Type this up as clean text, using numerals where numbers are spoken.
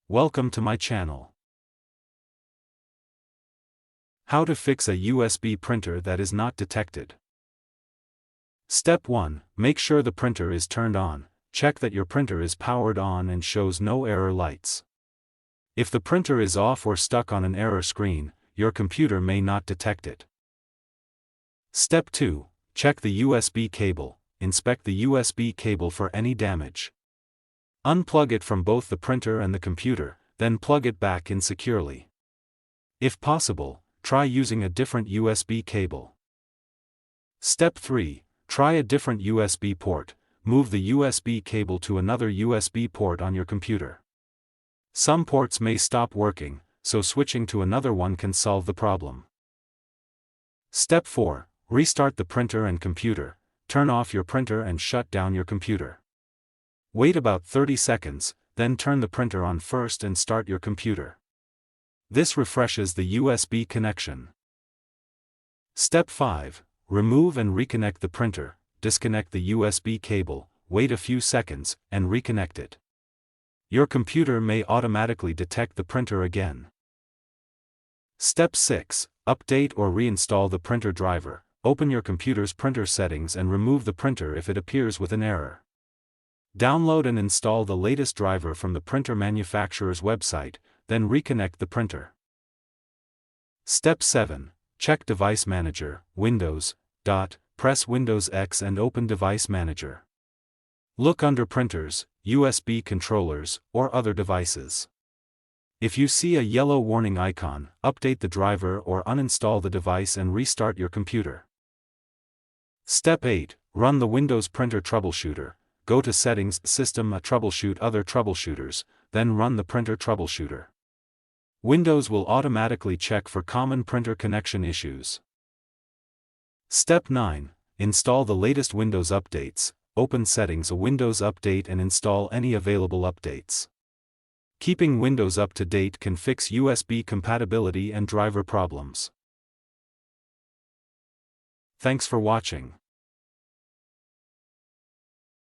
Welcome to my channel. How to fix a USB printer that is not detected. Step 1. Make sure the printer is turned on. Check that your printer is powered on and shows no error lights. If the printer is off or stuck on an error screen, your computer may not detect it. Step 2. Check the USB cable. Inspect the USB cable for any damage. Unplug it from both the printer and the computer, then plug it back in securely. If possible, try using a different USB cable. Step 3. Try a different USB port. Move the USB cable to another USB port on your computer. Some ports may stop working, so switching to another one can solve the problem. Step 4. Restart the printer and computer. Turn off your printer and shut down your computer. Wait about 30 seconds, then turn the printer on first and start your computer. This refreshes the USB connection. Step 5. Remove and reconnect the printer. Disconnect the USB cable, wait a few seconds, and reconnect it. Your computer may automatically detect the printer again. Step 6. Update or reinstall the printer driver. Open your computer's printer settings and remove the printer if it appears with an error. Download and install the latest driver from the printer manufacturer's website, then reconnect the printer. Step 7. Check Device Manager, Windows. Press Windows X and open Device Manager. Look under Printers, USB controllers, or other devices. If you see a yellow warning icon, update the driver or uninstall the device and restart your computer. Step 8. Run the Windows Printer Troubleshooter. Go to Settings, System, Troubleshoot other troubleshooters, then run the Printer Troubleshooter. Windows will automatically check for common printer connection issues. Step 9. Install the latest Windows updates. Open Settings, a Windows Update and install any available updates. Keeping Windows up to date can fix USB compatibility and driver problems. Thanks for watching.